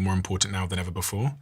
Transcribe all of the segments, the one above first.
more important now than ever before,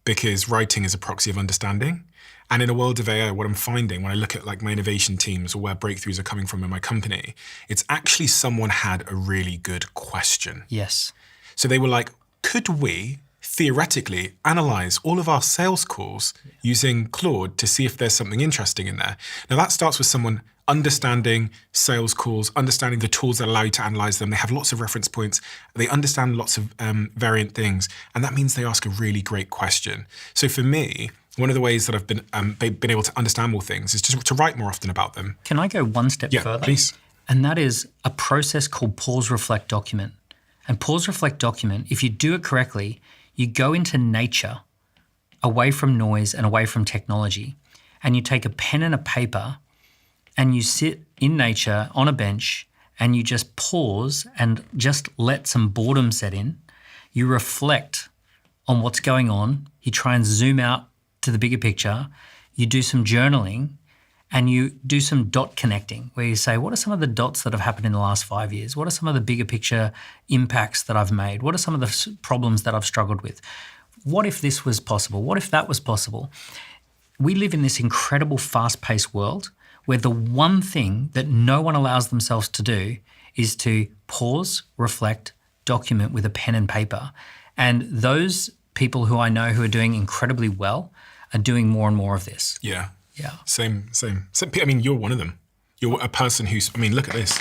because writing is a proxy of understanding. And in a world of AI, what I'm finding when I look at like my innovation teams or where breakthroughs are coming from in my company, it's actually someone had a really good question. Yes. So they were like, could we theoretically analyze all of our sales calls using Claude to see if there's something interesting in there? Now that starts with someone understanding sales calls, understanding the tools that allow you to analyze them. They have lots of reference points. They understand lots of variant things. And that means they ask a really great question. So for me, one of the ways that I've been able to understand more things is just to write more often about them. Can I go one step further? Yeah, please. And that is a process called pause, reflect, document. And pause, reflect, document, if you do it correctly, you go into nature, away from noise and away from technology, and you take a pen and a paper and you sit in nature on a bench and you just pause and just let some boredom set in. You reflect on what's going on. You try and zoom out to the bigger picture. You do some journaling and you do some dot connecting where you say, what are some of the dots that have happened in the last 5 years? What are some of the bigger picture impacts that I've made? What are some of the problems that I've struggled with? What if this was possible? What if that was possible? We live in this incredible fast-paced world where the one thing that no one allows themselves to do is to pause, reflect, document with a pen and paper. And those people who I know who are doing incredibly well are doing more and more of this. Yeah. Yeah. Same. I mean, you're one of them. You're a person who's, I mean, look at this.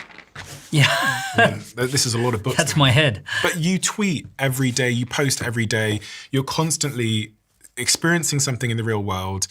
Yeah. I mean, this is a lot of books. That's my head. But you tweet every day, you post every day, you're constantly experiencing something in the real world,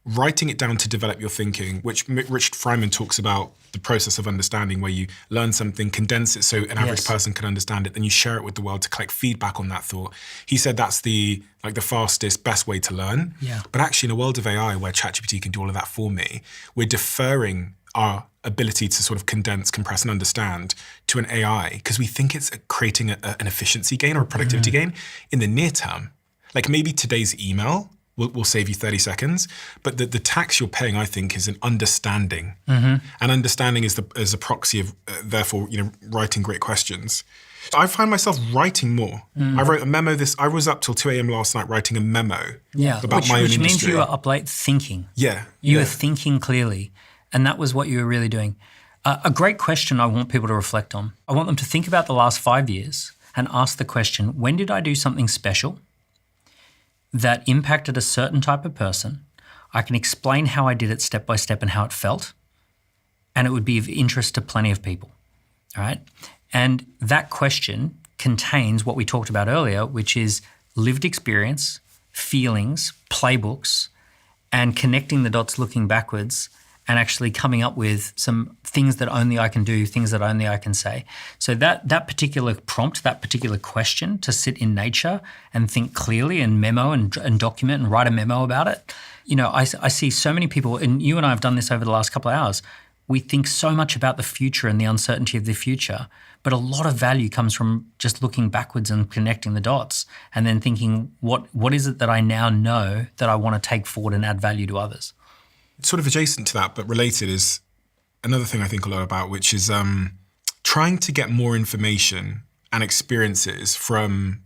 writing it down to develop your thinking, which Richard Feynman talks about the process of understanding, where you learn something, condense it so an average person can understand it, then you share it with the world to collect feedback on that thought. He said that's the fastest, best way to learn. Yeah. But actually in a world of AI where ChatGPT can do all of that for me, we're deferring our ability to sort of condense, compress and understand to an AI because we think it's creating an efficiency gain or a productivity gain in the near term. Like maybe today's email will save you 30 seconds. But the tax you're paying, I think, is an understanding. And understanding is a proxy of, therefore, writing great questions. So I find myself writing more. I wrote a memo I was up till 2 a.m. last night writing a memo about my own industry. Which means you were up late thinking. Yeah. You were thinking clearly. And that was what you were really doing. A great question I want people to reflect on. I want them to think about the last 5 years and ask the question, when did I do something special that impacted a certain type of person? I can explain how I did it step by step and how it felt, and it would be of interest to plenty of people, all right? And that question contains what we talked about earlier, which is lived experience, feelings, playbooks, and connecting the dots looking backwards and actually coming up with some things that only I can do, things that only I can say. So that particular prompt, that particular question to sit in nature and think clearly and memo and document and write a memo about it. I see so many people, and you and I have done this over the last couple of hours, we think so much about the future and the uncertainty of the future, but a lot of value comes from just looking backwards and connecting the dots and then thinking, what is it that I now know that I want to take forward and add value to others? Sort of adjacent to that, but related, is another thing I think a lot about, which is trying to get more information and experiences from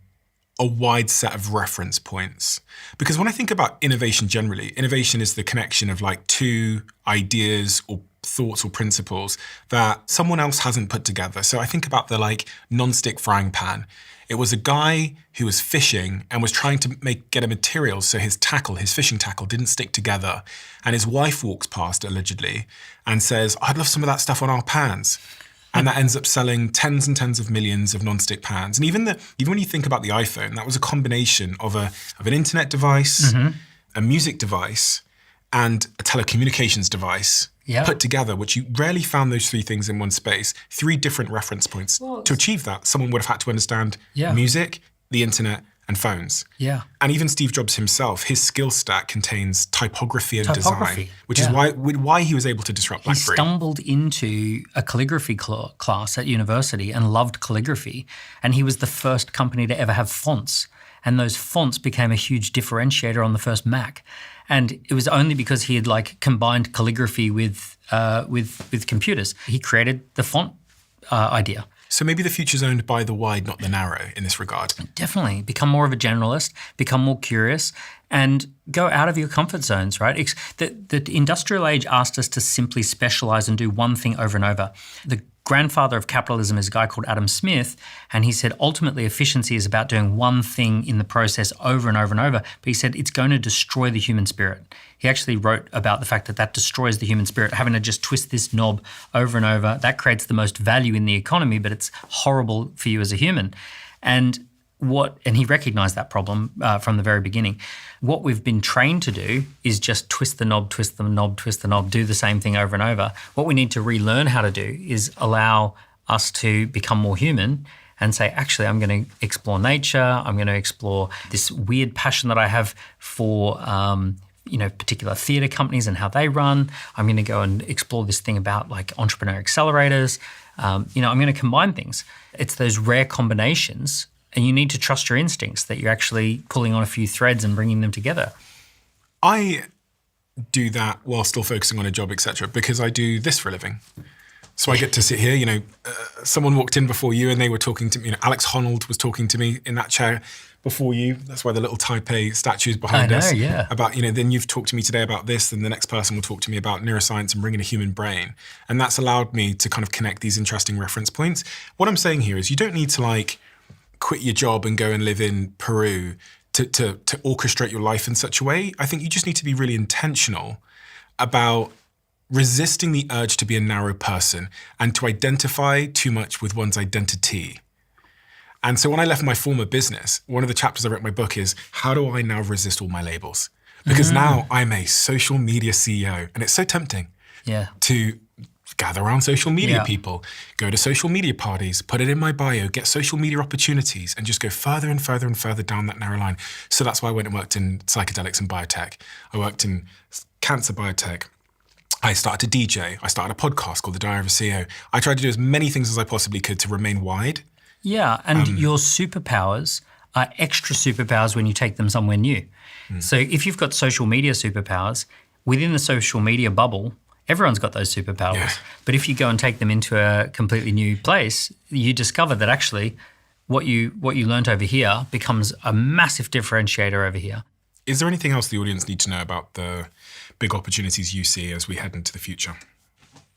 a wide set of reference points. Because when I think about innovation generally, innovation is the connection of like two ideas or thoughts or principles that someone else hasn't put together. So I think about the non-stick frying pan. It was a guy who was fishing and was trying to get a material so his fishing tackle didn't stick together. And his wife walks past, allegedly, and says, I'd love some of that stuff on our pans. And that ends up selling tens and tens of millions of non-stick pans. And even when you think about the iPhone, that was a combination of an internet device, a music device, and a telecommunications device put together, which you rarely found those three things in one space. 3 different reference points. To achieve that, someone would have had to understand music, the internet, and phones. Yeah. And even Steve Jobs himself, his skill stack contains typography and design, which is why he was able to disrupt BlackBerry. He stumbled into a calligraphy class at university and loved calligraphy. And he was the first company to ever have fonts. And those fonts became a huge differentiator on the first Mac. And it was only because he had combined calligraphy with computers. He created the font idea. So maybe the future's owned by the wide, not the narrow in this regard. Definitely. Become more of a generalist, become more curious, and go out of your comfort zones, right? The industrial age asked us to simply specialize and do one thing over and over. The grandfather of capitalism is a guy called Adam Smith, and he said ultimately efficiency is about doing one thing in the process over and over and over, but he said it's going to destroy the human spirit. He actually wrote about the fact that that destroys the human spirit, having to just twist this knob over and over. That creates the most value in the economy, but it's horrible for you as a human. And he recognized that problem from the very beginning. What we've been trained to do is just twist the knob, twist the knob, twist the knob, do the same thing over and over. What we need to relearn how to do is allow us to become more human and say, actually, I'm going to explore nature. I'm going to explore this weird passion that I have for particular theatre companies and how they run. I'm going to go and explore this thing about like entrepreneur accelerators. I'm going to combine things. It's those rare combinations. And you need to trust your instincts that you're actually pulling on a few threads and bringing them together. I do that while still focusing on a job, etc., because I do this for a living. So I get to sit here, someone walked in before you and they were talking to me, Alex Honnold was talking to me in that chair before you. That's why the little Taipei statue's behind us. Yeah. About, then you've talked to me today about this, and the next person will talk to me about neuroscience and bringing a human brain. And that's allowed me to kind of connect these interesting reference points. What I'm saying here is you don't need to quit your job and go and live in Peru to orchestrate your life in such a way. I think you just need to be really intentional about resisting the urge to be a narrow person and to identify too much with one's identity. And so when I left my former business, one of the chapters I wrote in my book is, how do I now resist all my labels? Because now I'm a social media CEO, and it's so tempting to gather around social media people, go to social media parties, put it in my bio, get social media opportunities, and just go further and further and further down that narrow line. So that's why I went and worked in psychedelics and biotech. I worked in cancer biotech. I started to DJ. I started a podcast called The Diary of a CEO. I tried to do as many things as I possibly could to remain wide. Yeah, and your superpowers are extra superpowers when you take them somewhere new. So if you've got social media superpowers, within the social media bubble, everyone's got those superpowers. Yeah. But if you go and take them into a completely new place, you discover that actually what you learned over here becomes a massive differentiator over here. Is there anything else the audience need to know about the big opportunities you see as we head into the future?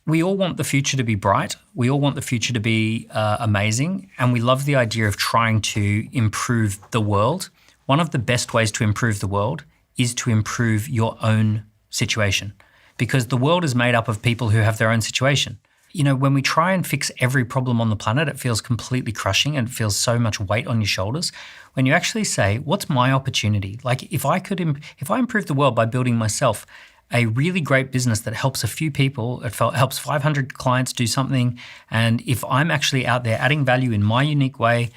We all want the future to be bright. We all want the future to be amazing. And we love the idea of trying to improve the world. One of the best ways to improve the world is to improve your own situation, because the world is made up of people who have their own situation. When we try and fix every problem on the planet, it feels completely crushing and it feels so much weight on your shoulders. When you actually say, what's my opportunity? Like if I improve the world by building myself a really great business that helps a few people, it helps 500 clients do something, and if I'm actually out there adding value in my unique way,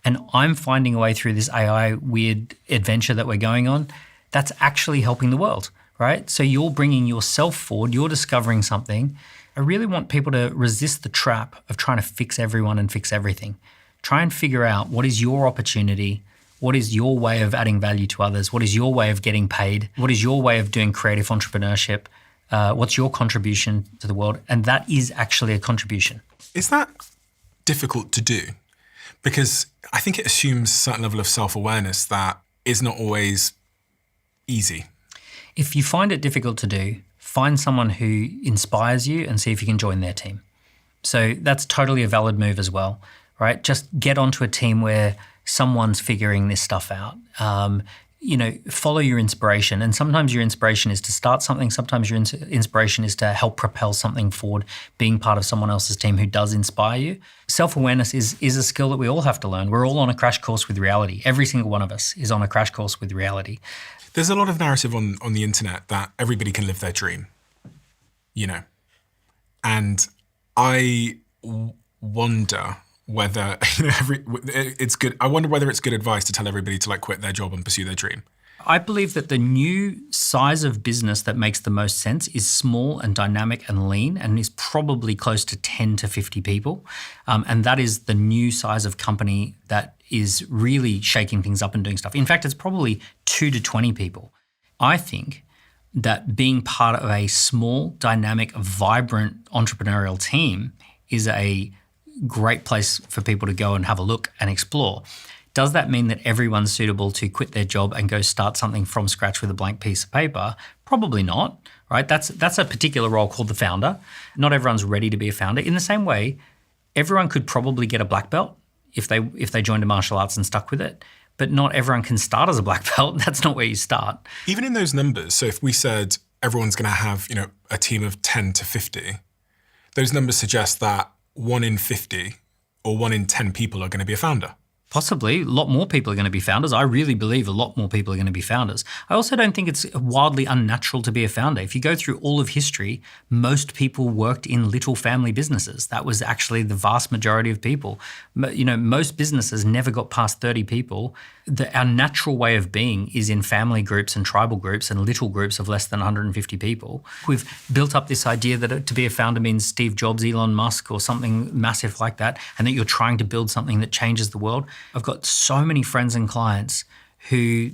and I'm finding a way through this AI weird adventure that we're going on, that's actually helping the world, right? So you're bringing yourself forward, you're discovering something. I really want people to resist the trap of trying to fix everyone and fix everything. Try and figure out what is your opportunity, what is your way of adding value to others, what is your way of getting paid, what is your way of doing creative entrepreneurship, what's your contribution to the world, and that is actually a contribution. Is that difficult to do? Because I think it assumes a certain level of self-awareness that is not always easy. If you find it difficult to do, find someone who inspires you and see if you can join their team. So that's totally a valid move as well, right? Just get onto a team where someone's figuring this stuff out. Follow your inspiration. And sometimes your inspiration is to start something. Sometimes your inspiration is to help propel something forward, being part of someone else's team who does inspire you. Self-awareness is a skill that we all have to learn. We're all on a crash course with reality. Every single one of us is on a crash course with reality. There's a lot of narrative on the internet that everybody can live their dream, And I wonder whether it's good. I wonder whether it's good advice to tell everybody to quit their job and pursue their dream. I believe that the new size of business that makes the most sense is small and dynamic and lean, and is probably close to 10 to 50 people. And that is the new size of company that is really shaking things up and doing stuff. In fact, it's probably 2 to 20 people. I think that being part of a small, dynamic, vibrant entrepreneurial team is a great place for people to go and have a look and explore. Does that mean that everyone's suitable to quit their job and go start something from scratch with a blank piece of paper? Probably not, right? That's a particular role called the founder. Not everyone's ready to be a founder. In the same way, everyone could probably get a black belt if they joined a martial arts and stuck with it, but not everyone can start as a black belt. That's not where you start. Even in those numbers, so if we said everyone's going to have, a team of 10 to 50, those numbers suggest that 1 in 50 or 1 in 10 people are going to be a founder. Possibly. A lot more people are going to be founders. I really believe a lot more people are going to be founders. I also don't think it's wildly unnatural to be a founder. If you go through all of history, most people worked in little family businesses. That was actually the vast majority of people. Most businesses never got past 30 people. Our natural way of being is in family groups and tribal groups and little groups of less than 150 people. We've built up this idea that to be a founder means Steve Jobs, Elon Musk, or something massive like that, and that you're trying to build something that changes the world. I've got so many friends and clients who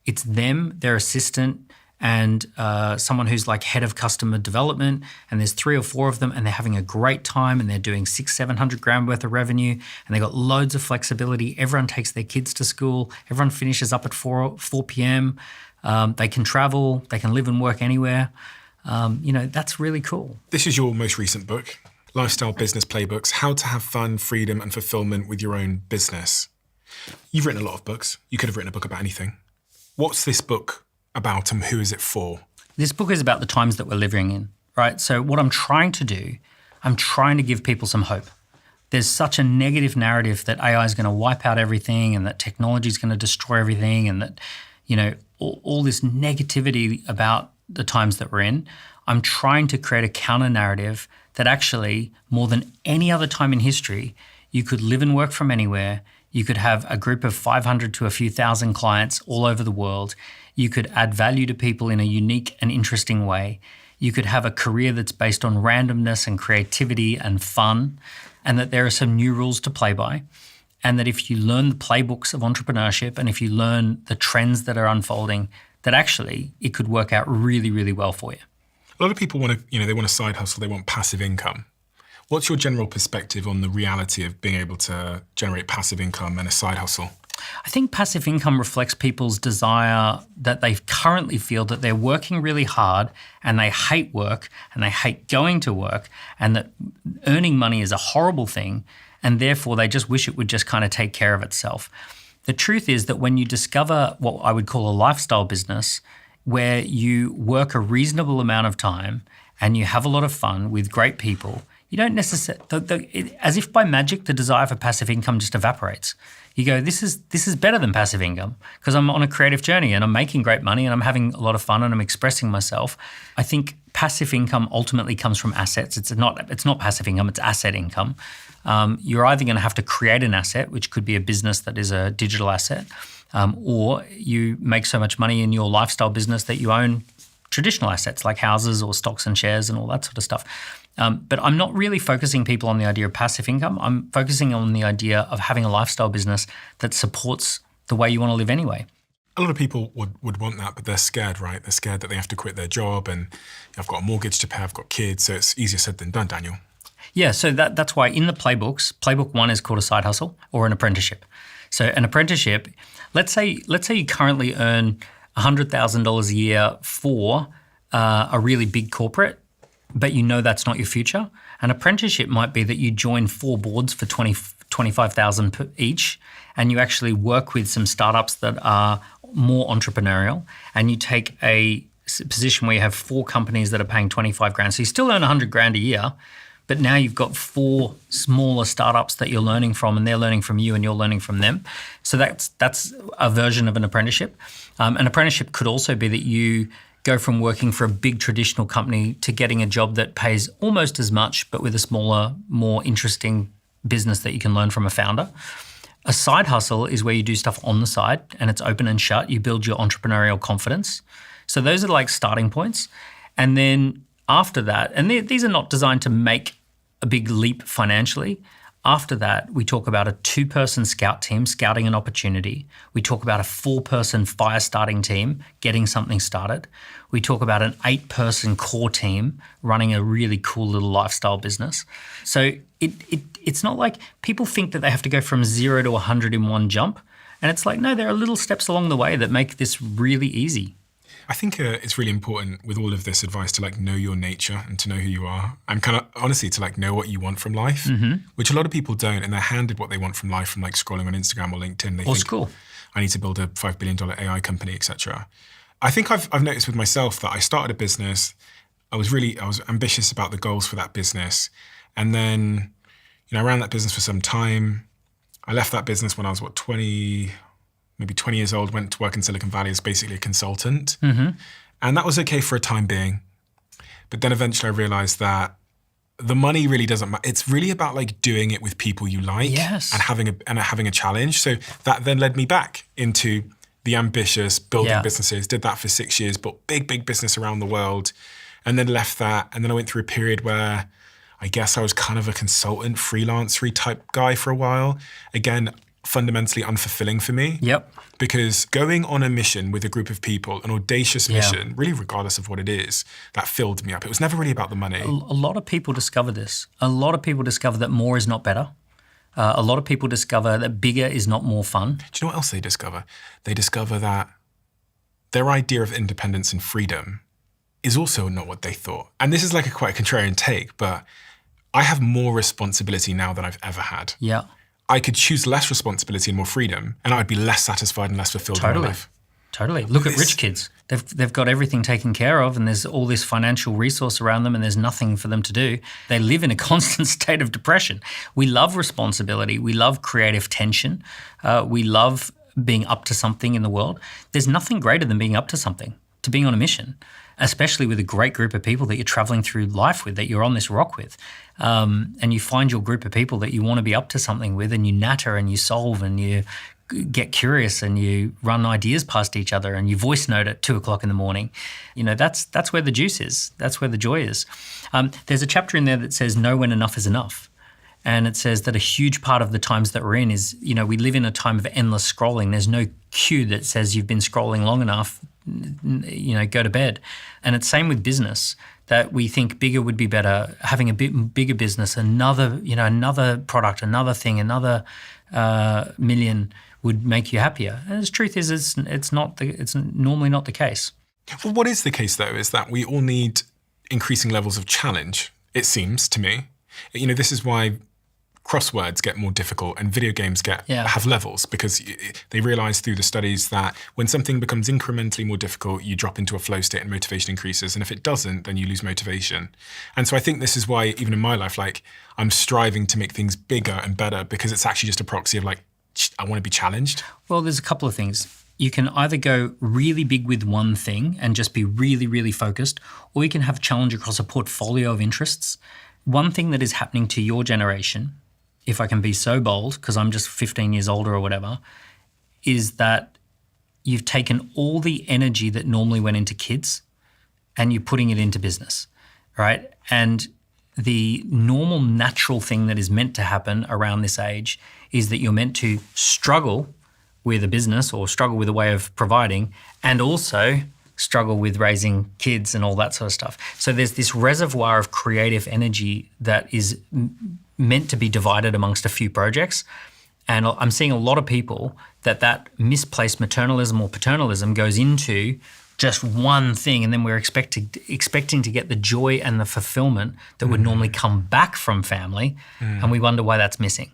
it's them, their assistant, and someone who's like head of customer development, and there's 3 or 4 of them, and they're having a great time, and they're doing $600,000-700,000 worth of revenue, and they've got loads of flexibility. Everyone takes their kids to school. Everyone finishes up at 4 p.m. They can travel. They can live and work anywhere. That's really cool. This is your most recent book, Lifestyle Business Playbooks: How to Have Fun, Freedom, and Fulfillment with Your Own Business. You've written a lot of books. You could have written a book about anything. What's this book about and who is it for? This book is about the times that we're living in, right? So what I'm trying to do, I'm trying to give people some hope. There's such a negative narrative that AI is going to wipe out everything and that technology is going to destroy everything and that, all this negativity about the times that we're in. I'm trying to create a counter narrative that actually, more than any other time in history, you could live and work from anywhere. You could have a group of 500 to a few thousand clients all over the world. You could add value to people in a unique and interesting way. You could have a career that's based on randomness and creativity and fun, and that there are some new rules to play by. And that if you learn the playbooks of entrepreneurship and if you learn the trends that are unfolding, that actually it could work out really, really well for you. A lot of people want to, they want a side hustle, they want passive income. What's your general perspective on the reality of being able to generate passive income and a side hustle? I think passive income reflects people's desire that they currently feel that they're working really hard and they hate work and they hate going to work and that earning money is a horrible thing and therefore they just wish it would just kind of take care of itself. The truth is that when you discover what I would call a lifestyle business where you work a reasonable amount of time and you have a lot of fun with great people, you don't necessarily, as if by magic, the desire for passive income just evaporates. You go, this is better than passive income because I'm on a creative journey and I'm making great money and I'm having a lot of fun and I'm expressing myself. I think passive income ultimately comes from assets. It's not passive income, it's asset income. You're either going to have to create an asset, which could be a business that is a digital asset, or you make so much money in your lifestyle business that you own traditional assets like houses or stocks and shares and all that sort of stuff. But I'm not really focusing people on the idea of passive income. I'm focusing on the idea of having a lifestyle business that supports the way you want to live anyway. A lot of people would want that, but they're scared, right? They're scared that they have to quit their job and I've got a mortgage to pay, I've got kids, so it's easier said than done, Daniel. Yeah, so that's why in the playbooks, playbook 1 is called a side hustle or an apprenticeship. So an apprenticeship, let's say you currently earn $100,000 a year for a really big corporate, but you know that's not your future. An apprenticeship might be that you join 4 boards for $25,000 each, and you actually work with some startups that are more entrepreneurial, and you take a position where you have 4 companies that are paying $25,000. So you still earn $100,000 a year, but now you've got 4 smaller startups that you're learning from, and they're learning from you, and you're learning from them. So that's a version of an apprenticeship. An apprenticeship could also be that you go from working for a big traditional company to getting a job that pays almost as much, but with a smaller, more interesting business that you can learn from a founder. A side hustle is where you do stuff on the side and it's open and shut. You build your entrepreneurial confidence. So those are like starting points. And then after that, and these are not designed to make a big leap financially. After that, we talk about a 2-person scout team scouting an opportunity. We talk about a 4-person fire starting team getting something started. We talk about an 8-person core team running a really cool little lifestyle business. So It's not like people think that they have to go from 0 to 100 in one jump. And it's like, no, there are little steps along the way that make this really easy. I think it's really important with all of this advice to like know your nature and to know who you are, and kind of honestly to like know what you want from life, which a lot of people don't, and they're handed what they want from life from like scrolling on Instagram or LinkedIn. They Or think, school. I need to build a $5 billion AI company, etc. I think I've noticed with myself that I started a business. I was ambitious about the goals for that business, and then I ran that business for some time. I left that business when I was 20 years old, went to work in Silicon Valley as basically a consultant. And that was okay for a time being. But then eventually I realized that the money really doesn't matter. It's really about like doing it with people you like, Yes. and having a challenge. So that then led me back into the ambitious building businesses, did that for 6 years, built big business around the world, and then left that. And then I went through a period where I guess I was kind of a consultant, freelancer type guy for a while. Again, fundamentally unfulfilling for me. Yep. Because going on a mission with a group of people, an audacious mission, really regardless of what it is, that filled me up. It was never really about the money. A lot of people discover this. A lot of people discover that more is not better. A lot of people discover that bigger is not more fun. Do you know what else they discover? They discover that their idea of independence and freedom is also not what they thought. And this is like quite a contrarian take, but I have more responsibility now than I've ever had. Yeah. I could choose less responsibility and more freedom, and I'd be less satisfied and less fulfilled in my life. Totally. Look at rich kids. They've got everything taken care of, and there's all this financial resource around them, and there's nothing for them to do. They live in a constant state of depression. We love responsibility. We love creative tension. We love being up to something in the world. There's nothing greater than being up to something, to being on a mission, especially with a great group of people that you're traveling through life with, that you're on this rock with. And you find your group of people that you want to be up to something with, and you natter and you solve and you get curious and you run ideas past each other and you voice note at 2:00 in the morning. That's where the juice is. That's where the joy is. There's a chapter in there that says know when enough is enough. And it says that a huge part of the times that we're in is, we live in a time of endless scrolling. There's no cue that says you've been scrolling long enough, go to bed. And it's same with business, that we think bigger would be better, having a bit bigger business, another product, another thing, another million would make you happier. And the truth is, it's normally not the case. Well, what is the case though is that we all need increasing levels of challenge, it seems to me. This is why crosswords get more difficult and video games have levels, because they realize through the studies that when something becomes incrementally more difficult, you drop into a flow state and motivation increases. And if it doesn't, then you lose motivation. And so I think this is why even in my life, like I'm striving to make things bigger and better, because it's actually just a proxy of like, I want to be challenged. Well, there's a couple of things. You can either go really big with one thing and just be really, really focused, or you can have a challenge across a portfolio of interests. One thing that is happening to your generation, if I can be so bold, because I'm just 15 years older or whatever, is that you've taken all the energy that normally went into kids and you're putting it into business, right? And the normal, natural thing that is meant to happen around this age is that you're meant to struggle with a business or struggle with a way of providing, and also struggle with raising kids and all that sort of stuff. So there's this reservoir of creative energy that is meant to be divided amongst a few projects. And I'm seeing a lot of people that misplaced maternalism or paternalism goes into just one thing, and then we're expecting to get the joy and the fulfillment that would normally come back from family, and we wonder why that's missing.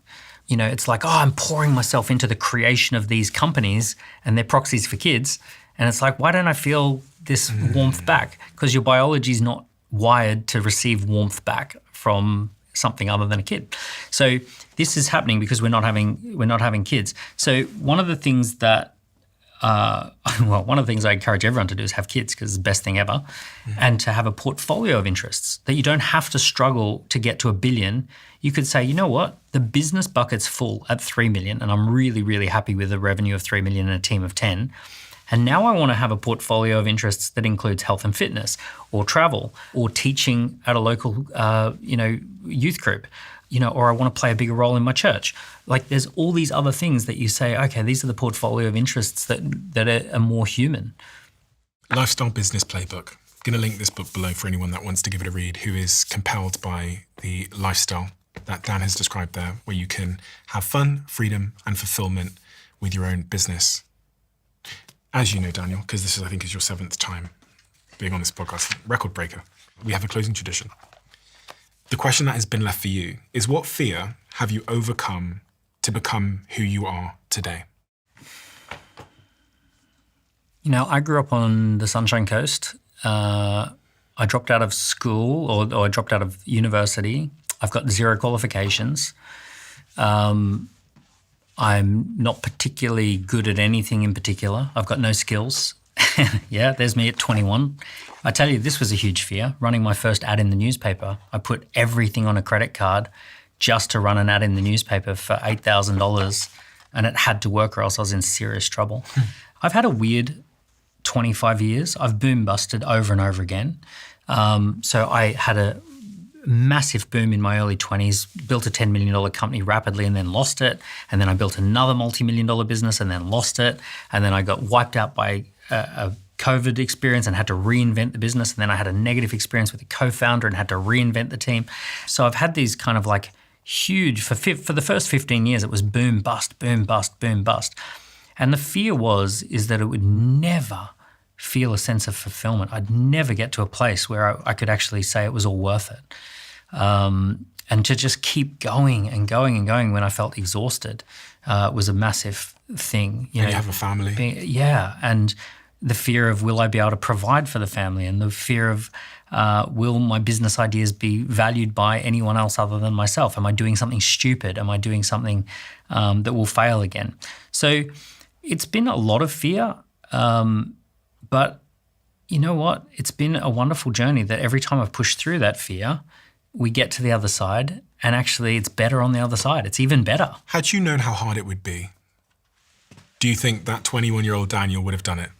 It's like, I'm pouring myself into the creation of these companies and they're proxies for kids. And it's like, why don't I feel this warmth back? Because your biology is not wired to receive warmth back from something other than a kid. So this is happening because we're not having kids. So one of the things that I encourage everyone to do is have kids, because it's the best thing ever, and to have a portfolio of interests that you don't have to struggle to get to $1 billion. You could say, you know what, the business bucket's full at 3 million, and I'm really, really happy with a revenue of 3 million and a team of 10. And now I want to have a portfolio of interests that includes health and fitness, or travel, or teaching at a local, youth group, or I want to play a bigger role in my church. Like, there's all these other things that you say, okay, these are the portfolio of interests that are more human. Lifestyle Business Playbook. I'm going to link this book below for anyone that wants to give it a read, who is compelled by the lifestyle that Dan has described there, where you can have fun, freedom, and fulfillment with your own business. As you know, Daniel, because this is, I think, is your 7th time being on this podcast, record breaker, we have a closing tradition. The question that has been left for you is, what fear have you overcome to become who you are today? You know, I grew up on the Sunshine Coast. I dropped out of school or I dropped out of university. I've got 0 qualifications. I'm not particularly good at anything in particular. I've got no skills. Yeah, there's me at 21. I tell you, this was a huge fear, running my first ad in the newspaper. I put everything on a credit card just to run an ad in the newspaper for $8,000, and it had to work or else I was in serious trouble. I've had a weird 25 years. I've boom busted over and over again. So I had a massive boom in my early 20s, built a $10 million company rapidly and then lost it. And then I built another multi-million-dollar business and then lost it. And then I got wiped out by a COVID experience and had to reinvent the business. And then I had a negative experience with a co-founder and had to reinvent the team. So I've had these kind of like huge, for the first 15 years, it was boom, bust, boom, bust, boom, bust. And the fear is that it would never feel a sense of fulfillment. I'd never get to a place where I could actually say it was all worth it. And to just keep going and going and going when I felt exhausted was a massive thing. You have a family. And the fear of, will I be able to provide for the family? And the fear of, will my business ideas be valued by anyone else other than myself? Am I doing something stupid? Am I doing something that will fail again? So it's been a lot of fear, but you know what? It's been a wonderful journey that every time I've pushed through that fear, we get to the other side, and actually it's better on the other side. It's even better. Had you known how hard it would be, do you think that 21-year-old Daniel would have done it?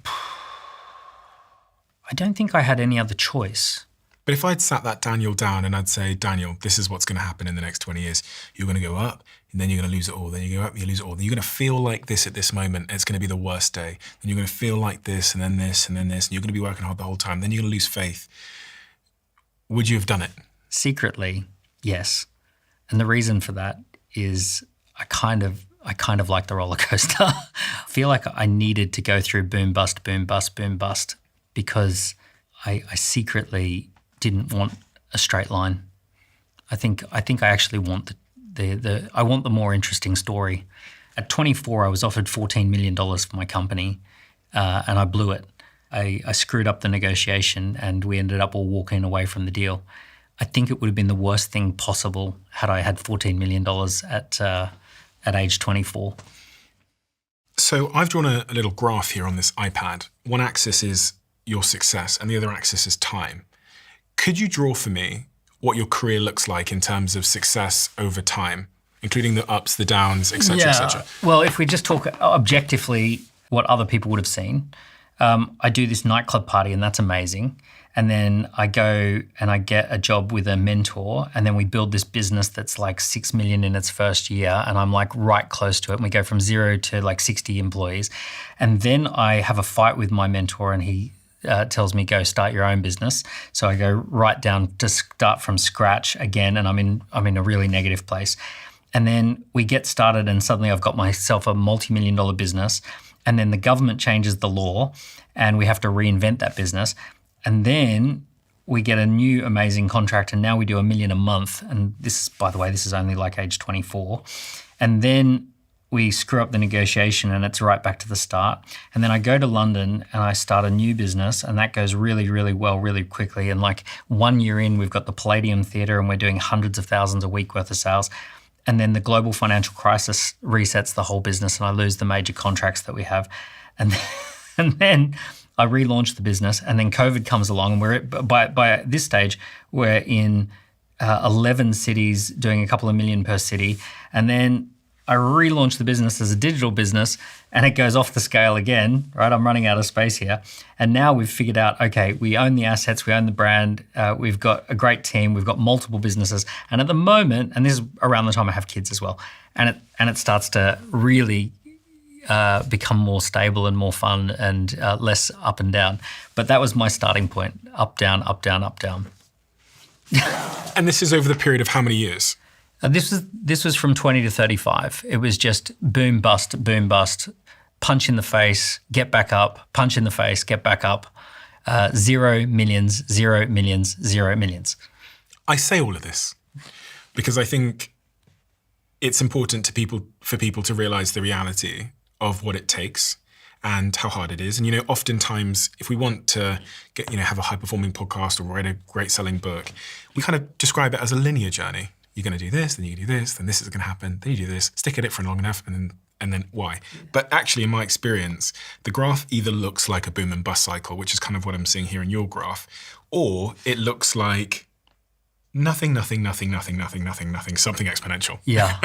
I don't think I had any other choice. But if I'd sat that Daniel down and I'd say, Daniel, this is what's going to happen in the next 20 years. You're going to go up, and then you're going to lose it all. Then you go up, you lose it all. Then you're going to feel like this at this moment. It's going to be the worst day. Then you're going to feel like this, and then this, and then this, and you're going to be working hard the whole time. Then you're going to lose faith. Would you have done it? Secretly, yes. And the reason for that is I kind of like the roller coaster. I feel like I needed to go through boom, bust, boom, bust, boom, bust, because I secretly didn't want a straight line. I think I actually want I want the more interesting story. At 24, I was offered $14 million for my company, and I blew it. I screwed up the negotiation, and we ended up all walking away from the deal. I think it would have been the worst thing possible had I had $14 million at age 24. So I've drawn a little graph here on this iPad. One axis is your success, and the other axis is time. Could you draw for me what your career looks like in terms of success over time, including the ups, the downs, et cetera, et cetera? Well, if we just talk objectively what other people would have seen, I do this nightclub party, and that's amazing. And then I go and I get a job with a mentor, and then we build this business that's like 6 million in its first year, and I'm like right close to it. And we go from 0 to like 60 employees. And then I have a fight with my mentor, and he tells me, go start your own business. So I go right down to start from scratch again, and I'm in a really negative place. And then we get started, and suddenly I've got myself a multi-million-dollar business, and then the government changes the law, and we have to reinvent that business. And then we get a new amazing contract, and now we do $1 million a month. And this, by the way, this is only like age 24. And then we screw up the negotiation, and it's right back to the start. And then I go to London and I start a new business, and that goes really, really well, really quickly. And like 1 year in, we've got the Palladium Theatre, and we're doing hundreds of thousands a week worth of sales. And then the global financial crisis resets the whole business, and I lose the major contracts that we have. And then I relaunch the business, and then COVID comes along, and we're by this stage, we're in 11 cities doing a couple of million per city. And then I relaunch the business as a digital business, and it goes off the scale again, right? I'm running out of space here. And now we've figured out, okay, we own the assets, we own the brand, we've got a great team, we've got multiple businesses. And at the moment, and this is around the time I have kids as well, and it starts to really become more stable and more fun and less up and down. But that was my starting point, up, down, up, down, up, down. And this is over the period of how many years? This was from 20 to 35. It was just boom, bust, punch in the face, get back up, punch in the face, get back up. 0 millions, 0 millions, 0 millions. I say all of this because I think it's important for people to realize the reality of what it takes and how hard it is. And, oftentimes if we want to have a high performing podcast or write a great selling book, we kind of describe it as a linear journey. You're going to do this, then you do this, then this is going to happen, then you do this, stick at it for long enough, and then why? But actually, in my experience, the graph either looks like a boom and bust cycle, which is kind of what I'm seeing here in your graph, or it looks like nothing, something exponential. Yeah.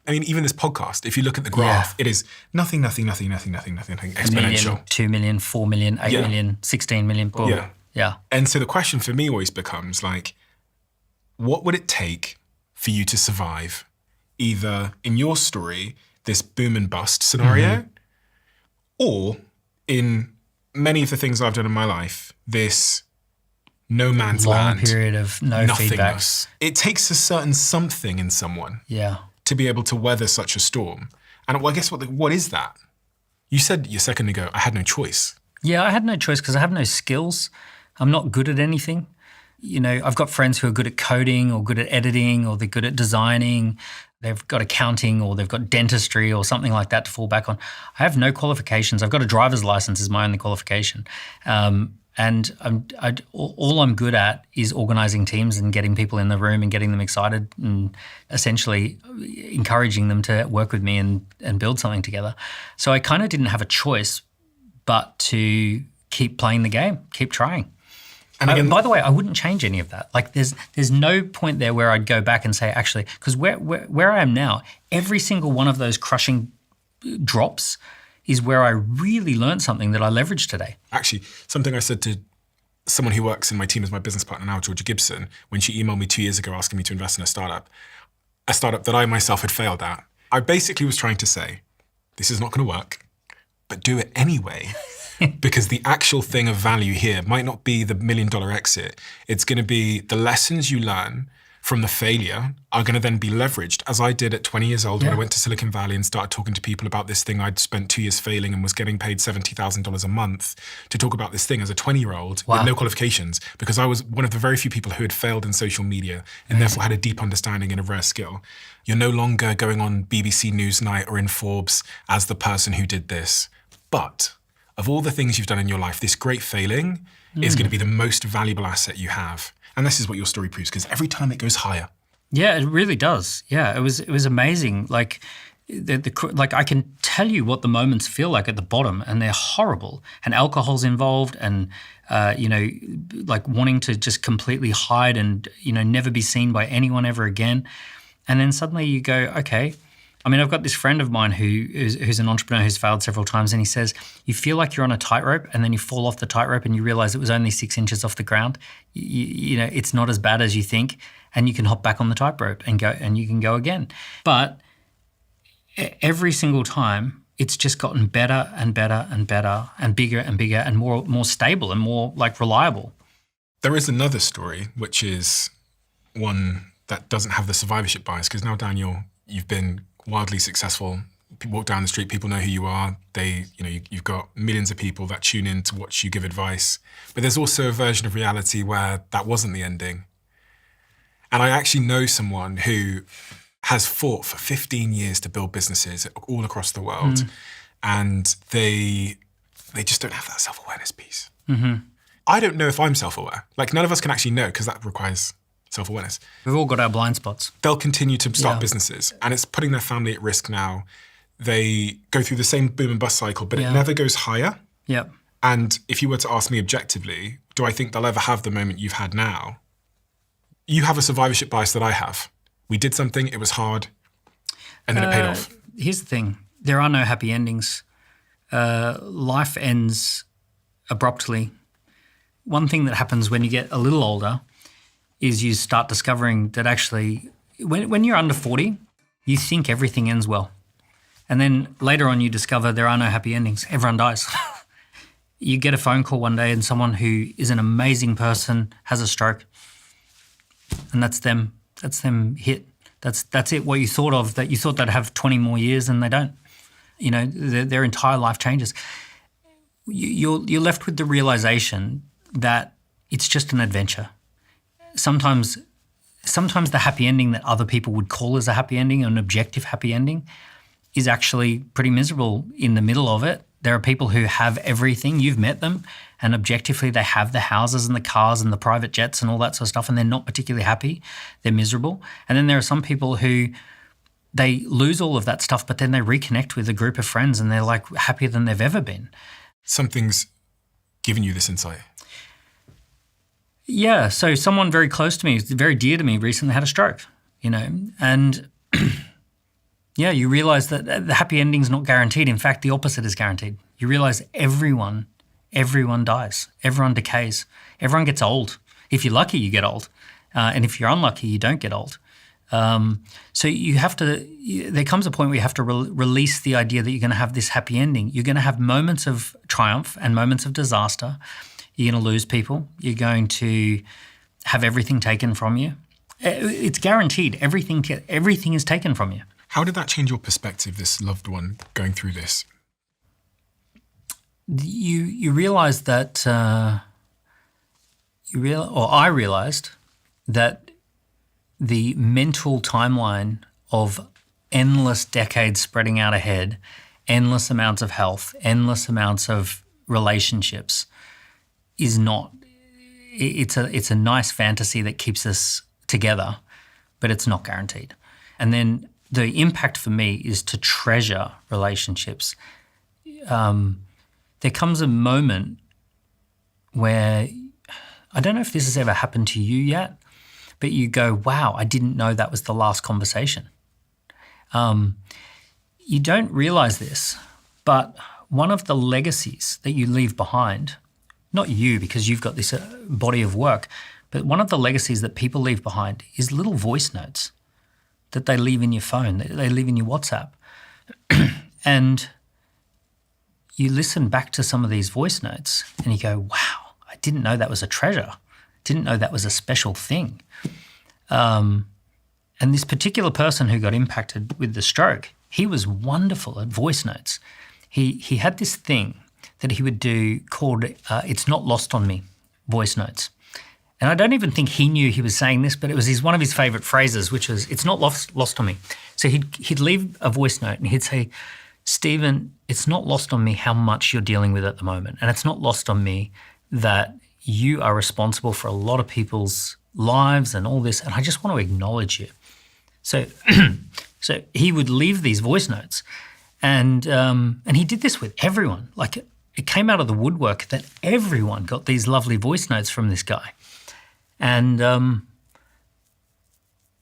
I mean, even this podcast, if you look at the graph, it is nothing, exponential. Million, 2 million, 4 million, 8 million, 16 million. Boom. Yeah. And so the question for me always becomes like, what would it take for you to survive either in your story, this boom and bust scenario, or in many of the things I've done in my life, this no man's land. Long period of no feedback. It takes a certain something in someone to be able to weather such a storm. And I guess what is that? You said a second ago, I had no choice. Yeah, I had no choice because I have no skills. I'm not good at anything. I've got friends who are good at coding or good at editing or they're good at designing. They've got accounting or they've got dentistry or something like that to fall back on. I have no qualifications. I've got a driver's license is my only qualification. And all I'm good at is organizing teams and getting people in the room and getting them excited and essentially encouraging them to work with me and build something together. So I kind of didn't have a choice but to keep playing the game, keep trying. And again, by the way, I wouldn't change any of that. Like there's no point there where I'd go back and say, actually, because where I am now, every single one of those crushing drops is where I really learned something that I leveraged today. Actually, something I said to someone who works in my team as my business partner now, Georgia Gibson, when she emailed me 2 years ago asking me to invest in a startup that I myself had failed at. I basically was trying to say, this is not going to work, but do it anyway. Because the actual thing of value here might not be the $1 million exit. It's going to be the lessons you learn from the failure are going to then be leveraged, as I did at 20 years old when I went to Silicon Valley and started talking to people about this thing I'd spent 2 years failing and was getting paid $70,000 a month to talk about this thing as a 20-year-old with no qualifications, because I was one of the very few people who had failed in social media and therefore had a deep understanding and a rare skill. You're no longer going on BBC Newsnight or in Forbes as the person who did this. But of all the things you've done in your life, this great failing is going to be the most valuable asset you have. And this is what your story proves, because every time it goes higher. Yeah, it really does. Yeah, it was amazing. Like, I can tell you what the moments feel like at the bottom, and they're horrible. And alcohol's involved, and like wanting to just completely hide and never be seen by anyone ever again. And then suddenly you go, okay. I mean, I've got this friend of mine who's an entrepreneur who's failed several times, and he says, you feel like you're on a tightrope and then you fall off the tightrope and you realize it was only 6 inches off the ground. It's not as bad as you think, and you can hop back on the tightrope and go, and you can go again. But every single time, it's just gotten better and better and better and bigger and more stable and more like reliable. There is another story, which is one that doesn't have the survivorship bias, because now, Daniel, you've been wildly successful. People walk down the street, people know who you are. You've got millions of people that tune in to watch you give advice. But there's also a version of reality where that wasn't the ending. And I actually know someone who has fought for 15 years to build businesses all across the world. And they just don't have that self-awareness piece. I don't know if I'm self-aware. Like, none of us can actually know, because that requires self-awareness. We've all got our blind spots. They'll continue to start businesses, and it's putting their family at risk now. They go through the same boom and bust cycle, but it never goes higher. Yep. And if you were to ask me objectively, do I think they'll ever have the moment you've had now? You have a survivorship bias that I have. We did something, it was hard, and then it paid off. Here's the thing. There are no happy endings. Life ends abruptly. One thing that happens when you get a little older is you start discovering that actually, when you're under 40, you think everything ends well. And then later on you discover there are no happy endings. Everyone dies. You get a phone call one day and someone who is an amazing person has a stroke. And that's them. That's them hit. That's it. What you thought of, that you thought they'd have 20 more years, and they don't. You know, their entire life changes. You're left with the realization that it's just an adventure. Sometimes the happy ending that other people would call as a happy ending, an objective happy ending, is actually pretty miserable in the middle of it. There are people who have everything. You've met them, and objectively they have the houses and the cars and the private jets and all that sort of stuff, and they're not particularly happy. They're miserable. And then there are some people who they lose all of that stuff, but then they reconnect with a group of friends and they're like happier than they've ever been. Something's given you this insight. Yeah, so someone very close to me, very dear to me, recently had a stroke, and yeah, you realise that the happy ending's not guaranteed. In fact, the opposite is guaranteed. You realise everyone dies, everyone decays, everyone gets old. If you're lucky, you get old, and if you're unlucky, you don't get old. So you have to. There comes a point where you have to release the idea that you're going to have this happy ending. You're going to have moments of triumph and moments of disaster. You're going to lose people. You're going to have everything taken from you. It's guaranteed. Everything is taken from you. How did that change your perspective, this loved one going through this? You realise that, I realised that the mental timeline of endless decades spreading out ahead, endless amounts of health, endless amounts of relationships is not. It's a nice fantasy that keeps us together, but it's not guaranteed. And then the impact for me is to treasure relationships. There comes a moment where, I don't know if this has ever happened to you yet, but you go, wow, I didn't know that was the last conversation. You don't realise this, but one of the legacies that you leave behind, not you because you've got this body of work, but one of the legacies that people leave behind is little voice notes that they leave in your phone, that they leave in your WhatsApp. And you listen back to some of these voice notes and you go, wow, I didn't know that was a treasure. Didn't know that was a special thing. And this particular person who got impacted with the stroke, he was wonderful at voice notes. He had this thing that he would do called It's Not Lost on Me voice notes. And I don't even think he knew he was saying this, but it was one of his favourite phrases, which was, it's not lost on me. So he'd leave a voice note and he'd say, Stephen, it's not lost on me how much you're dealing with at the moment. And it's not lost on me that you are responsible for a lot of people's lives and all this, and I just want to acknowledge you. So so he would leave these voice notes, and he did this with everyone. Like it came out of the woodwork that everyone got these lovely voice notes from this guy. And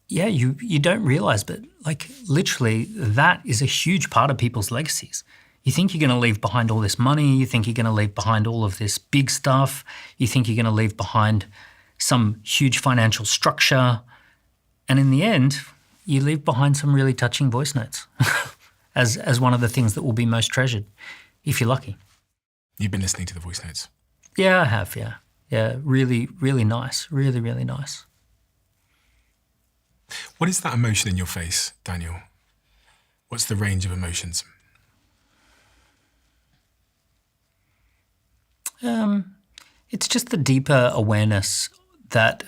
you don't realise, but like literally that is a huge part of people's legacies. You think you're going to leave behind all this money, you think you're going to leave behind all of this big stuff, you think you're going to leave behind some huge financial structure, and in the end, you leave behind some really touching voice notes as one of the things that will be most treasured, if you're lucky. You've been listening to the voice notes? Yeah, I have, yeah. Yeah, really, really nice. Really, really nice. What is that emotion in your face, Daniel? What's the range of emotions? It's just the deeper awareness that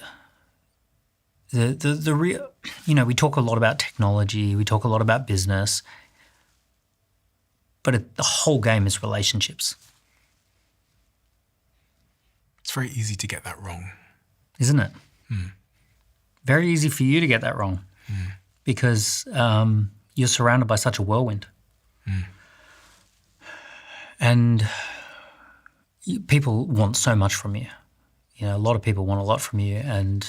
the real, we talk a lot about technology, we talk a lot about business, but the whole game is relationships. It's very easy to get that wrong. Isn't it? Very easy for you to get that wrong because you're surrounded by such a whirlwind. And people want so much from you. A lot of people want a lot from you, and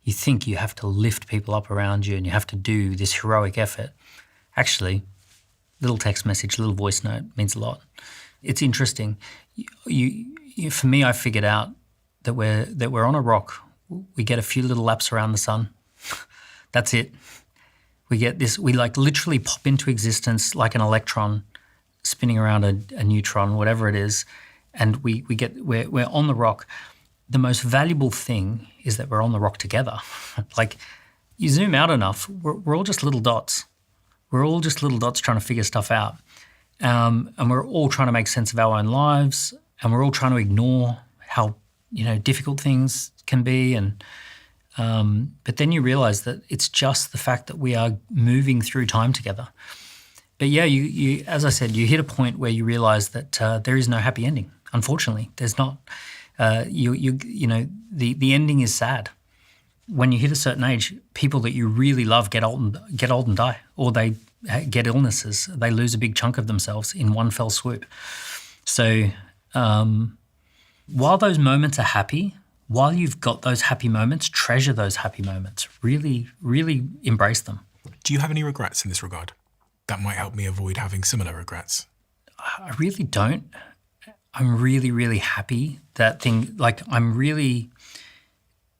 you think you have to lift people up around you and you have to do this heroic effort. Actually, little text message, little voice note means a lot. It's interesting. For me, I figured out that we're on a rock. We get a few little laps around the sun. That's it. We get this. We like literally pop into existence like an electron spinning around a neutron, whatever it is, and we're on the rock. The most valuable thing is that we're on the rock together. Like you zoom out enough, we're all just little dots. We're all just little dots trying to figure stuff out. And we're all trying to make sense of our own lives, and we're all trying to ignore how, difficult things can be. And but then you realize that it's just the fact that we are moving through time together. But yeah, you as I said, you hit a point where you realize that there is no happy ending. Unfortunately, there's not. The ending is sad. When you hit a certain age, people that you really love get old and die, or they get illnesses. They lose a big chunk of themselves in one fell swoop. So while those moments are happy, while you've got those happy moments, treasure those happy moments. Really, really embrace them. Do you have any regrets in this regard? That might help me avoid having similar regrets. I really don't. I'm really, really happy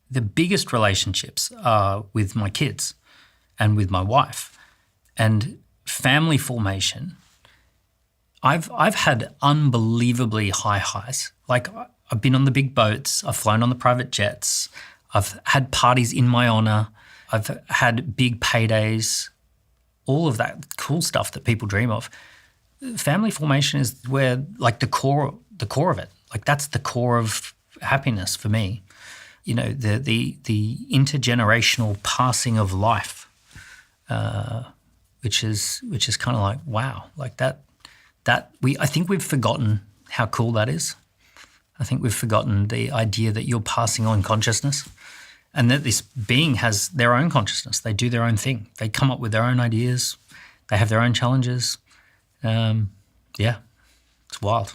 the biggest relationships are with my kids and with my wife. And family formation, I've had unbelievably high highs. Like, I've been on the big boats, I've flown on the private jets, I've had parties in my honor, I've had big paydays, all of that cool stuff that people dream of. Family formation is where, like, the core of it. Like, that's the core of happiness for me. The intergenerational passing of life, which is kind of like, wow, like that I think we've forgotten how cool that is. I think we've forgotten the idea that you're passing on consciousness, and that this being has their own consciousness. They do their own thing. They come up with their own ideas. They have their own challenges. It's wild.